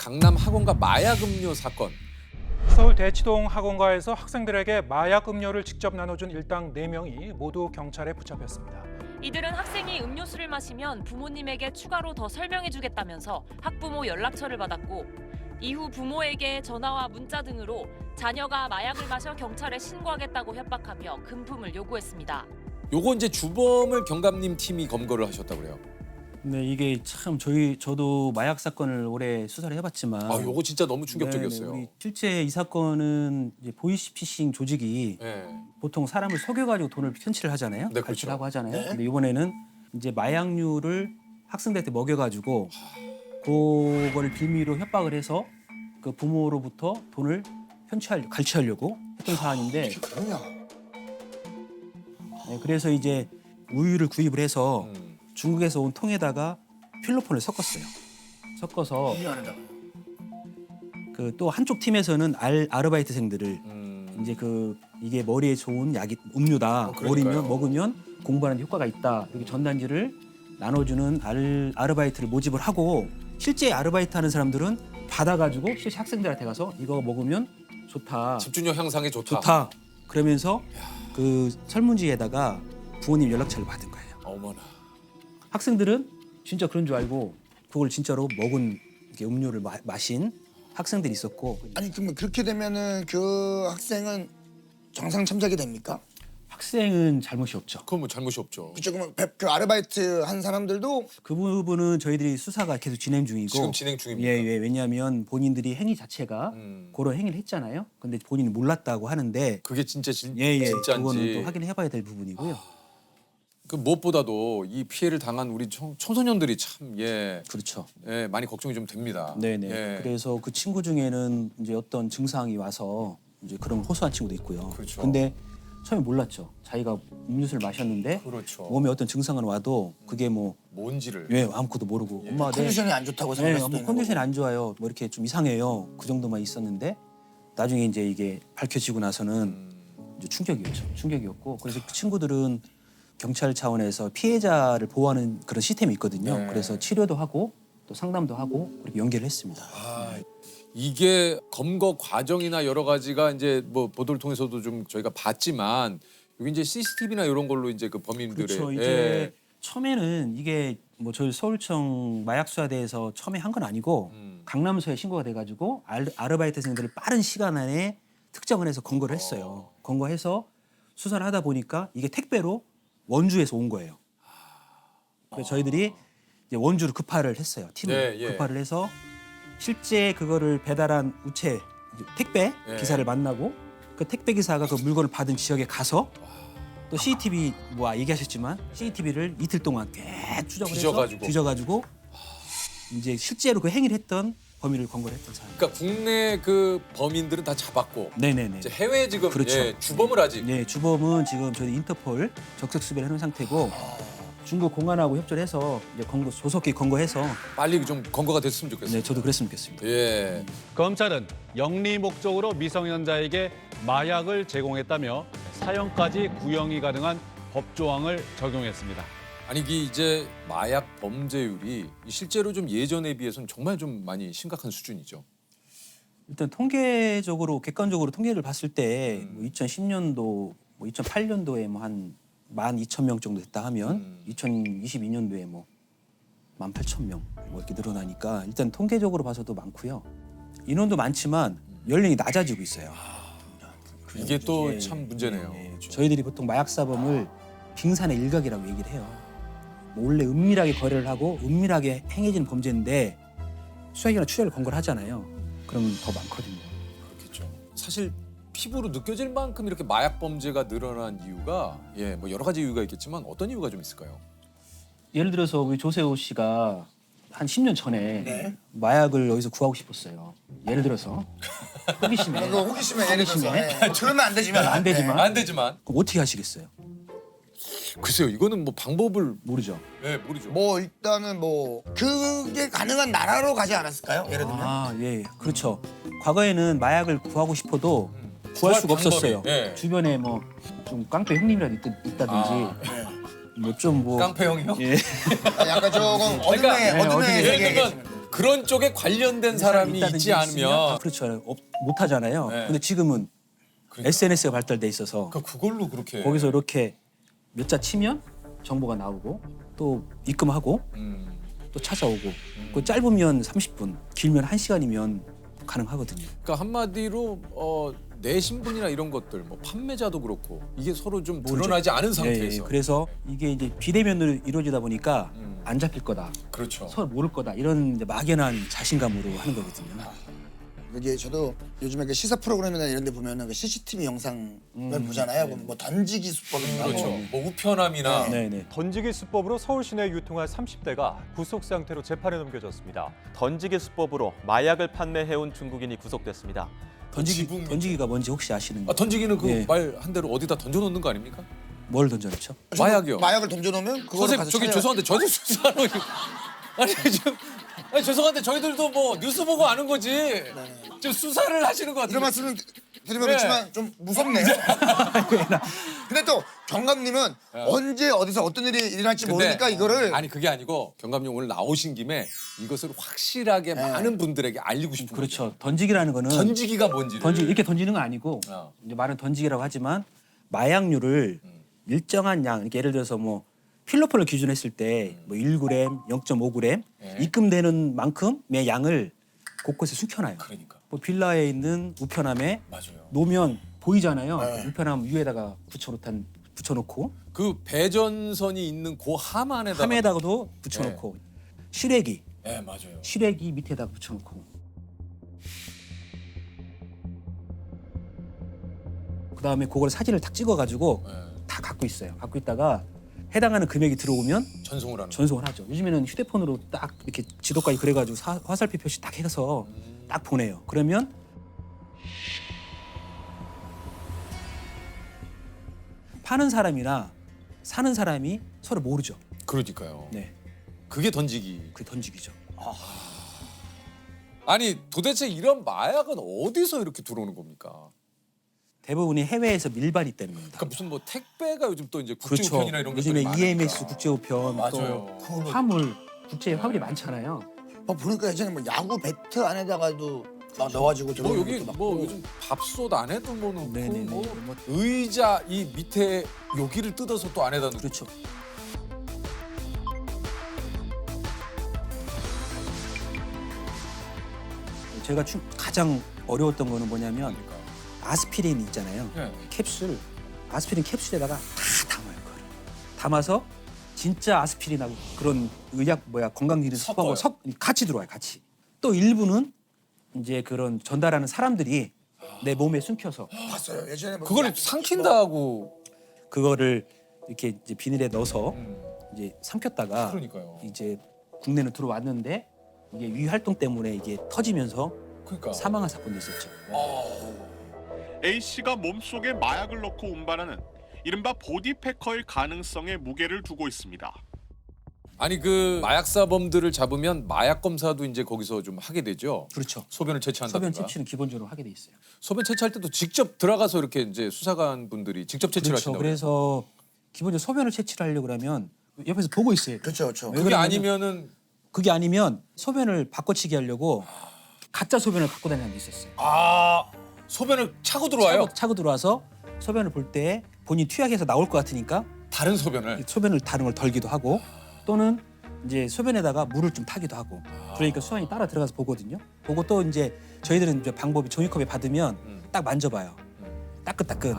강남 학원가 마약 음료 사건. 서울 대치동 학원가에서 학생들에게 마약 음료를 직접 나눠준 일당 4명이 모두 경찰에 붙잡혔습니다. 이들은 학생이 음료수를 마시면 부모님에게 추가로 더 설명해주겠다면서 학부모 연락처를 받았고 이후 부모에게 전화와 문자 등으로 자녀가 마약을 마셔 경찰에 신고하겠다고 협박하며 금품을 요구했습니다. 요거 이제 주범을 경감님 팀이 검거를 하셨다고 그래요. 네, 이게 참 저도 마약 사건을 오래 수사를 해봤지만 아, 요거 진짜 너무 충격적이었어요. 우리 실제 이 사건은 이제 보이스피싱 조직이 네. 보통 사람을 속여가지고 돈을 편취를 하잖아요. 네, 그렇죠. 갈취를 하고 하잖아요. 근데 이번에는 이제 마약류를 학생들한테 먹여가지고 그거를 빌미로 협박을 해서 그 부모로부터 돈을 갈취하려고 했던 사안인데 그러냐? 네, 그래서 이제 우유를 구입을 해서 음. 중국에서 온 통에다가 필로폰을 섞었어요. 섞어서 그 또 한쪽 팀에서는 아르바이트생들을 이제 이게 머리에 좋은 약이 음료다. 그러니까요. 먹으면 공부하는 데 효과가 있다. 이렇게 전단지를 나눠주는 아르바이트를 모집을 하고 실제 아르바이트 하는 사람들은 받아가지고 실제 학생들한테 가서 이거 먹으면 좋다. 집중력 향상에 좋다. 좋다. 그러면서 그 설문지에다가 부모님 연락처를 받은 거예요. 어머나. 학생들은 진짜 그런 줄 알고 그걸 진짜로 먹은 이렇게 음료를 마신 학생들이 있었고 아니 그러면 그렇게 되면은 그 학생은 정상 참작이 됩니까? 학생은 잘못이 없죠. 그건 뭐 잘못이 없죠. 그쪽 그러면 그 아르바이트 한 사람들도 그 부분은 저희들이 수사가 계속 진행 중이고 지금 진행 중입니다. 예, 왜냐하면 본인들이 행위 자체가 그런 행위를 했잖아요. 근데 본인이 몰랐다고 하는데 그게 진짜 그거는 진짜인지. 또 확인해봐야 될 부분이고요. 그 무엇보다도 이 피해를 당한 우리 청소년들이 참 그렇죠. 많이 걱정이 좀 됩니다. 네네. 예. 그래서 그 친구 중에는 이제 어떤 증상이 와서 이제 그런 호소한 친구도 있고요. 그렇죠. 근데 처음에 몰랐죠. 자기가 음료수를 마셨는데 그렇죠. 몸에 어떤 증상은 와도 그게 뭐 뭔지를. 아무것도 모르고 엄마가 컨디션이 안 좋다고 생각할 수도 있는 컨디션이 거고. 안 좋아요. 뭐 이렇게 좀 이상해요. 그 정도만 있었는데 나중에 이제 이게 밝혀지고 나서는 이제 충격이었고 그래서 그 친구들은 경찰 차원에서 피해자를 보호하는 그런 시스템이 있거든요. 네. 그래서 치료도 하고 또 상담도 하고 그렇게 연계를 했습니다. 이게 검거 과정이나 여러 가지가 이제 뭐 보도를 통해서도 좀 저희가 봤지만 여기 이제 CCTV나 이런 걸로 이제 그 범인들의 그렇죠. 이제 처음에는 이게 뭐 저희 서울청 마약수사대에서 처음에 한 건 아니고 강남서에 신고가 돼가지고 아르바이트생들을 빠른 시간 안에 특정을 해서 검거를 했어요. 검거해서 수사를 하다 보니까 이게 택배로 원주에서 온 거예요. 그래서 저희들이 이제 원주로 급파를 했어요. 팀을 급파를 해서 실제 그거를 배달한 우체 택배 기사를 만나고 그 택배 기사가 그 물건을 받은 지역에 가서 또 CCTV 뭐 얘기하셨지만 CCTV를 이틀 동안 꽤 추적을 해서 뒤져가지고 이제 실제로 그 행위를 했던 범인을 검거를 했던 사람. 그러니까 국내 그 범인들은 다 잡았고 네네네. 이제 해외 지금 그렇죠. 주범을 아직 네, 주범은 지금 저희 인터폴 적색 수배를 해놓은 상태고 중국 공안하고 협조를 해서 이제 조속히 검거해서 빨리 좀 검거가 됐으면 좋겠어요. 네, 저도 그랬으면 좋겠습니다. 예. 검찰은 영리 목적으로 미성년자에게 마약을 제공했다며 사형까지 구형이 가능한 법조항을 적용했습니다. 아니 이게 이제 마약 범죄율이 실제로 좀 예전에 비해서는 정말 좀 많이 심각한 수준이죠. 일단 통계적으로 객관적으로 통계를 봤을 때 뭐 2010년도, 뭐 2008년도에 뭐 한 12,000명 정도 됐다 하면 2022년도에 뭐 18,000명 뭐 이렇게 늘어나니까 일단 통계적으로 봐서도 많고요. 인원도 많지만 연령이 낮아지고 있어요. 이게 또 예, 참 문제네요. 저희들이 보통 마약 사범을 빙산의 일각이라고 얘기를 해요. 뭐 원래 은밀하게 거래를 하고 은밀하게 행해지는 범죄인데 수사기관이나 추적을 검거를 하잖아요. 그러면 더 많거든요. 그렇겠죠. 사실 피부로 느껴질 만큼 이렇게 마약 범죄가 늘어난 이유가 뭐 여러 가지 이유가 있겠지만 어떤 이유가 좀 있을까요? 예를 들어서 우리 조세호 씨가 한 10년 전에 마약을 어디서 구하고 싶었어요. 예를 들어서 호기심에. 그 호기심에 예를 들어서 들으면 안 되지만 안 되지만. 안 되지만 그럼 어떻게 하시겠어요? 글쎄요. 이거는 뭐 방법을 모르죠. 모르죠. 뭐 일단은 뭐 그게 가능한 나라로 가지 않았을까요? 예를 들면 예, 그렇죠. 과거에는 마약을 구하고 싶어도 구할 수가 방법이, 없었어요. 예. 주변에 뭐 좀 깡패 형님이라도 있다든지 뭐 좀 뭐 깡패 형이요? 예. 약간 조금 그러니까 어둠의 어둠의 세계에 예를 계시는 들면 그런 쪽에 관련된 사람이 있다든지 있지 있으면 않으면 그렇죠. 못 하잖아요. 네. 근데 지금은 그러니까. SNS가 발달돼 있어서 그걸로 그렇게 거기서 이렇게 몇 자 치면 정보가 나오고 또 입금하고 또 찾아오고 그 짧으면 30분, 길면 1시간이면 가능하거든요. 그러니까 한마디로 내 신분이나 이런 것들 뭐 판매자도 그렇고 이게 서로 좀 드러나지 않은 상태에서 그래서 이게 이제 비대면으로 이루어지다 보니까 안 잡힐 거다, 그렇죠. 서로 모를 거다 이런 이제 막연한 자신감으로 하는 거거든요. 이게 저도 요즘에 그 시사 프로그램이나 이런 데 보면은 그 CCTV 영상을 보잖아요. 그럼 뭐 던지기 수법인가 그렇죠. 뭐 뭐 우편함이나 네네. 던지기 수법으로 서울 시내에 유통한 30대가 구속 상태로 재판에 넘겨졌습니다. 던지기 수법으로 마약을 판매해온 중국인이 구속됐습니다. 지붕 던지기가 뭔지 혹시 아시는 거? 던지기는 그 네. 말 한 대로 어디다 던져놓는 거 아닙니까? 뭘 던져놓죠? 마약이요. 마약을 던져놓으면 그거를 선생님 가서 저기 찾아야- 죄송한데 저도 수사로 아니 지금 아니 죄송한데 저희들도 뭐 뉴스 보고 아는 거지 좀 수사를 하시는 것 같아요. 이런 말씀을 드리면 네. 그렇지만 좀 무섭네요. 근데 또 경감님은 언제 어디서 어떤 일이 일어날지 모르니까 이거를 아니 그게 아니고 경감님 오늘 나오신 김에 이것을 확실하게 많은 분들에게 알리고 싶은 그렇죠. 던지기라는 거는 거죠. 던지기가 뭔지를 이렇게 던지는 건 아니고 어. 이제 말은 던지기라고 하지만 마약류를 일정한 양, 그러니까 예를 들어서 뭐 필로폰을 기준했을 때 뭐 1g, 0.5g 네. 입금되는 만큼의 양을 곳곳에 숨겨놔요. 그러니까 뭐 빌라에 있는 우편함에 맞아요. 놓으면 보이잖아요. 네. 우편함 위에다가 붙여놓고 그 배전선이 있는 그 함 안에다가 함에다가도 붙여놓고 시래기 네 맞아요. 밑에다가 붙여놓고 그다음에 그걸 사진을 딱 찍어가지고 네. 다 갖고 있어요. 갖고 있다가 해당하는 금액이 들어오면 전송을 하는. 전송을 하죠. 요즘에는 휴대폰으로 딱 이렇게 지도까지 그래가지고 화살표 표시 딱 해서 딱 보내요. 그러면 파는 사람이나 사는 사람이 서로 모르죠. 그러니까요. 네, 그게 던지기. 그게 던지기죠. 아니 도대체 이런 마약은 어디서 이렇게 들어오는 겁니까? 대부분이 해외에서 밀반이 때문입니다. 그러니까 무슨 뭐 택배가 요즘 또 이제 그렇죠. 국제우편이나 이런 것들이 요즘에 많으니까. EMS 국제우편 맞아요. 또 화물 국제 화물이 많잖아요. 보니까 예전에 뭐 야구 배트 안에다가도 막 넣어가지고 뭐 들어오는 여기 것도 막 뭐 보고. 요즘 밥솥 안에도 뭐 넣고 네네네. 뭐 뭐 의자 이 밑에 여기를 뜯어서 또 안에다 넣고 그렇죠. 제가 가장 어려웠던 거는 뭐냐면 아스피린 있잖아요. 네. 캡슐, 아스피린 캡슐에다가 다 담아요. 그걸. 담아서 진짜 아스피린하고 그런 의약 건강기능 섞어요. 같이 들어와요. 같이. 또 일부는 이제 그런 전달하는 사람들이 내 몸에 숨겨서 봤어요. 예전에 뭐 그걸 삼킨다고 그거를 이렇게 이제 비닐에 넣어서 음. 이제 삼켰다가 그러니까요. 이제 국내는 들어왔는데 이게 위활동 때문에 이게 터지면서 그러니까 사망한 사건도 있었죠. A씨가 몸속에 마약을 넣고 운반하는 이른바 보디패커일 가능성에 무게를 두고 있습니다. 아니 그 마약사범들을 잡으면 마약 검사도 이제 거기서 좀 하게 되죠. 그렇죠. 소변을 채취한다든가. 소변 채취는 기본적으로 하게 돼 있어요. 소변 채취할 때도 직접 들어가서 이렇게 이제 수사관 분들이 직접 채취를 그렇죠. 하신다고. 그래서 기본적으로 소변을 채취를 하려고 그러면 옆에서 보고 있어요. 그렇죠, 그렇죠. 왜 그게 그러냐면 아니면은 그게 아니면 소변을 바꿔치기 하려고 가짜 소변을 갖고 다니는 게 있었어요. 소변을 차고 들어와요. 차고 들어와서 소변을 볼 때 본인 투약해서 나올 것 같으니까 다른 소변을. 소변을 다른 걸 덜기도 하고 또는 이제 소변에다가 물을 좀 타기도 하고 그러니까 수환이 따라 들어가서 보거든요. 보고 또 이제 저희들은 이제 방법이 종이컵에 받으면 딱 만져봐요. 따끈따끈.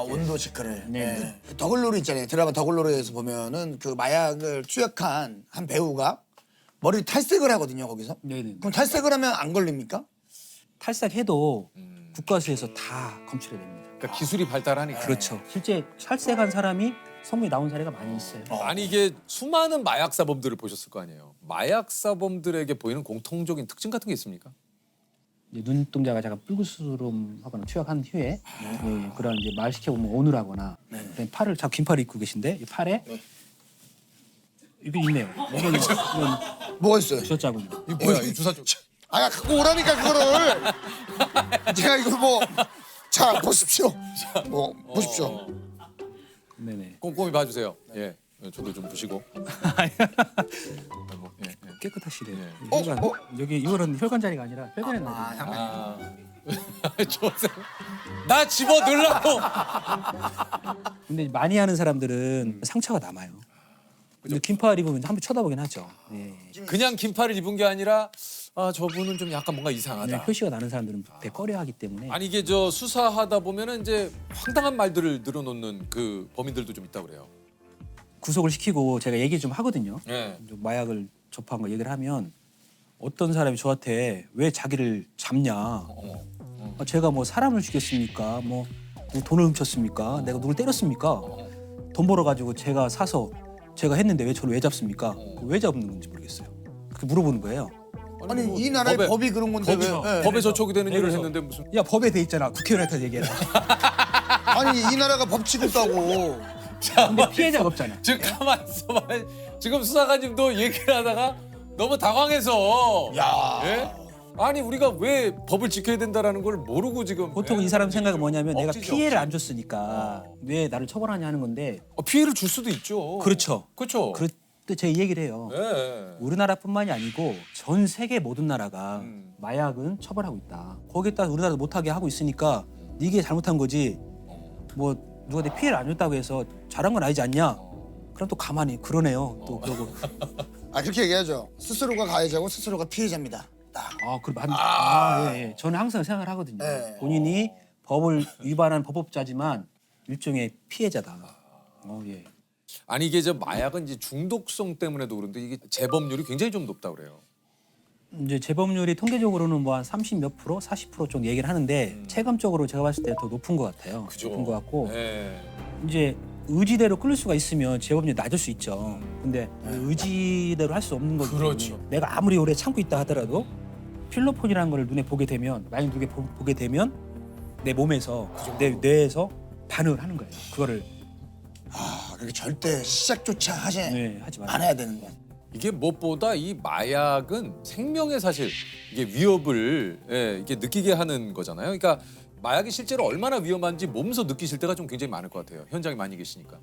온도 체크를. 네. 네. 더글로리 있잖아요. 드라마 더글로리에서 보면은 그 마약을 투약한 한 배우가 머리 탈색을 하거든요. 거기서. 네네. 그럼 탈색을 하면 안 걸립니까? 탈색해도 국가수에서 다 검출해야 됩니다. 그러니까 기술이 발달하니까. 그렇죠. 실제 탈색한 사람이 성공이 나온 사례가 많이 있어요. 아니 이게 수많은 마약사범들을 보셨을 거 아니에요. 마약사범들에게 보이는 공통적인 특징 같은 게 있습니까? 이제 눈동자가 약간 뿔구스름하거나 투약한 후에 예, 그런 이제 말 시켜보면 오늘하거나 그다음에 팔을 자꾸 긴팔을 입고 계신데 이 팔에 이게 있네요. 이건 뭐가 있어요? 주사 자국이. 이 뭐야 이 주사 쪽. 아, 갖고 오라니까 그거를. 제가 이거 뭐. 자, 보십시오. 뭐 보십시오. 네네. 꼼꼼히 봐주세요. 예. 예, 저도 좀 보시고. 뭐, 예, 예. 깨끗하시네요. 예. 혈관, 여기 이거는 혈관 자리가 아니라 혈관에 나. 아, 조생. 나 집어 넣으려고. 근데 많이 하는 사람들은 상처가 남아요. 근데 긴팔 입으면 한번 쳐다보긴 하죠. 예. 그냥 긴팔을 입은 게 아니라 아 저분은 좀 약간 뭔가 네, 이상하다. 표시가 나는 사람들은 되게 꺼려하기 때문에. 아니 이게 저 수사하다 보면은 이제 황당한 말들을 늘어놓는 그 범인들도 좀 있다 그래요. 구속을 시키고 제가 얘기 좀 하거든요. 예. 마약을 접한 거 얘기를 하면 어떤 사람이 저한테 왜 자기를 잡냐. 아, 제가 뭐 사람을 죽였습니까? 뭐 돈을 훔쳤습니까? 내가 누굴 때렸습니까? 돈 벌어가지고 제가 사서 제가 했는데 왜 저를 왜 잡습니까? 왜 잡는 건지 모르겠어요. 그렇게 물어보는 거예요. 아니 뭐 이 나라의 법이 그런 건데 왜? 법에 저촉이 되는 일을 그래서- 했는데 무슨 야 법에 돼 있잖아. 국회의원한테 얘기해라. 아니 이 나라가 법치고 있다고. 근데 피해자가 없잖아. 지금 가만 있어봐. 지금 수사관님도 얘기를 하다가 너무 당황해서. 야. 예? 아니 우리가 왜 법을 지켜야 된다라는 걸 모르고 지금. 보통 예? 이 사람 생각은 뭐냐면 내가 억지죠, 피해를 억지. 안 줬으니까 왜 나를 처벌하냐 하는 건데 피해를 줄 수도 있죠. 그렇죠. 그렇죠. 그때 제가 이 얘기를 해요. 예. 우리나라뿐만이 아니고 전 세계 모든 나라가 음. 마약은 처벌하고 있다. 거기에다 우리나라도 못하게 하고 있으니까 이게 잘못한 거지. 뭐 누가 내 피해를 안 줬다고 해서 잘한 건 아니지 않냐? 그럼 또 가만히 그러네요. 또 그러고 아 그렇게 얘기하죠. 스스로가 가해자고 스스로가 피해자입니다. 딱. 예. 저는 항상 생각을 하거든요. 네. 본인이 법을 위반한 법업자지만 일종의 피해자다. 예. 아니 이게 저 마약은 이제 중독성 때문에도 그런데 이게 재범률이 굉장히 좀 높다 그래요. 이제 재범률이 통계적으로는 뭐 한 30 몇 프로, 40% 정도 얘기를 하는데 체감적으로 제가 봤을 때 더 높은 것 같아요. 그죠. 높은 것 같고 예. 이제 의지대로 끌릴 수가 있으면 재범률이 낮을 수 있죠. 근데 의지대로 할 수 없는 거기 때문에 그렇죠. 내가 아무리 오래 참고 있다 하더라도 필로폰이라는 걸 눈에 보게 되면 만약 눈에 보게 되면 내 몸에서 내 뇌에서 반응을 하는 거예요. 그거를 아 그렇게 절대 시작조차 하지 하지 말아요. 않아야 되는 거야. 이게 무엇보다 이 마약은 생명에 사실 이게 위협을 이게 느끼게 하는 거잖아요. 그러니까 마약이 실제로 얼마나 위험한지 몸소 느끼실 때가 좀 굉장히 많을 것 같아요. 현장에 많이 계시니까.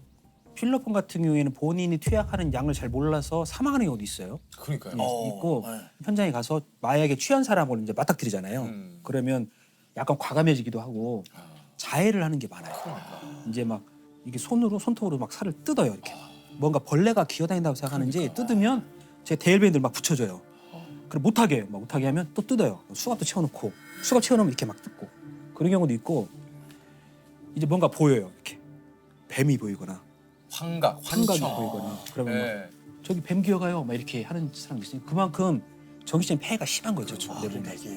필로폰 같은 경우에는 본인이 투약하는 양을 잘 몰라서 사망하는 경우도 있어요. 그러니까요. 있고 네. 현장에 가서 마약에 취한 사람을 이제 맞닥뜨리잖아요. 그러면 약간 과감해지기도 하고 자해를 하는 게 많아요. 이제 막 이게 손톱으로 막 살을 뜯어요. 이렇게 뭔가 벌레가 기어다닌다고 생각하는지 뜯으면 제 데일밴드를 막 붙여줘요. 그럼 못하게 해요. 못하게 하면 또 뜯어요. 수갑도 채워놓고 수갑 채워놓으면 이렇게 막 뜯고 그런 경우도 있고 이제 뭔가 보여요. 이렇게 뱀이 보이거나 환각, 환각이 환청. 보이거나 그러면 막 예. 저기 뱀 기어가요. 막 이렇게 하는 사람이 있으니까 그만큼 정신적인 폐해가 심한 거죠. 내 몸에. 이게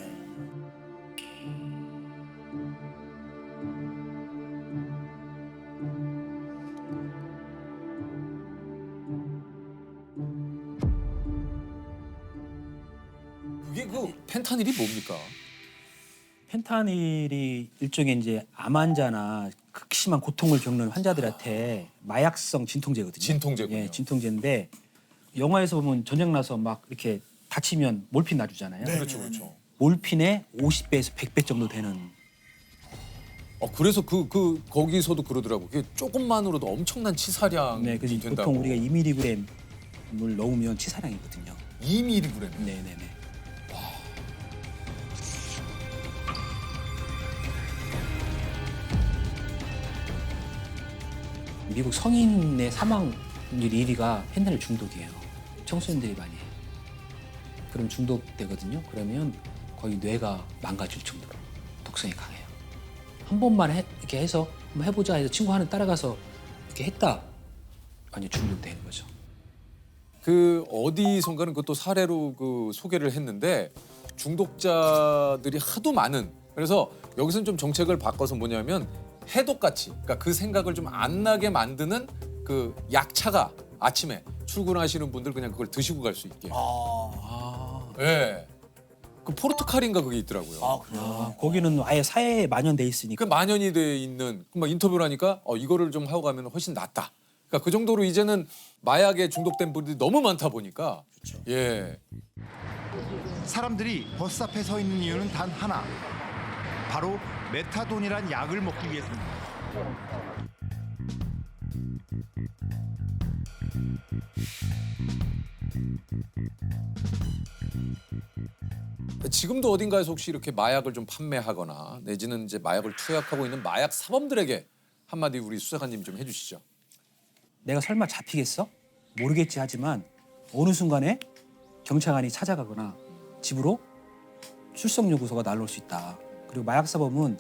그게 그 펜타닐이 뭡니까? 펜타닐이 일종의 이제 암 환자나 극심한 고통을 겪는 환자들한테 마약성 진통제거든요. 진통제군요. 예, 진통제인데 영화에서 보면 전쟁 나서 막 이렇게 다치면 몰핀 놔주잖아요. 그렇죠, 그렇죠. 몰핀의 50배에서 100배 정도 되는. 그래서 거기서도 그러더라고. 그게 조금만으로도 엄청난 치사량이 네, 그래서 된다고. 보통 우리가 2mg을 넣으면 치사량이거든요. 2mg. 네네네. 미국 성인의 사망률 1위가 펜타닐 중독이에요. 청소년들이 많이 해요. 그럼 중독되거든요. 그러면 거의 뇌가 망가질 정도로 독성이 강해요. 한 번만 이렇게 해서 한번 해보자 해서 친구 하나 따라가서 이렇게 했다. 완전 중독되는 거죠. 그 어디선가는 그것도 사례로 그 소개를 했는데 중독자들이 하도 많은 그래서 여기서는 좀 정책을 바꿔서 뭐냐면 해독같이 그러니까 그 생각을 좀 안 나게 만드는 그 약차가 아침에 출근하시는 분들 그냥 그걸 드시고 갈 수 있게. 예. 그 포르투갈인가 그게 있더라고요. 그래요. 거기는 아예 사회에 만연돼 있으니까. 그 만연이 돼 있는 막 인터뷰를 하니까 이거를 좀 하고 가면 훨씬 낫다. 그러니까 그 정도로 이제는 마약에 중독된 분들이 너무 많다 보니까 예. 사람들이 버스 앞에 서 있는 이유는 단 하나. 바로 메타돈이란 약을 먹기 위해서입니다. 지금도 어딘가에서 혹시 이렇게 마약을 좀 판매하거나 내지는 이제 마약을 투약하고 있는 마약 사범들에게 한마디 우리 수사관님 좀 해주시죠. 내가 설마 잡히겠어? 모르겠지 하지만 어느 순간에 경찰관이 찾아가거나 집으로 출석 요구서가 날라올 수 있다. 그리고 마약 사범은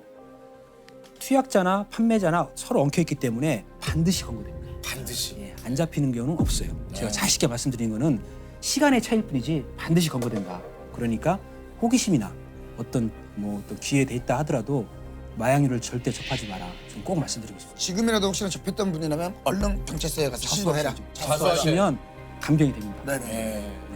투약자나 판매자나 서로 엉켜 있기 때문에 반드시 검거됩니다. 반드시. 예, 안 잡히는 경우는 없어요. 제가 자신있게 말씀드린 거는 시간의 차이일 뿐이지 반드시 검거된다. 그러니까 호기심이나 어떤 기회에 있다 하더라도 마약류를 절대 접하지 마라. 좀 꼭 말씀드리고 싶습니다. 지금이라도 혹시나 접했던 분이라면 얼른 경찰서에 가서 신고해라. 자수하셔야 하시면 감경이 됩니다. 네네. 예.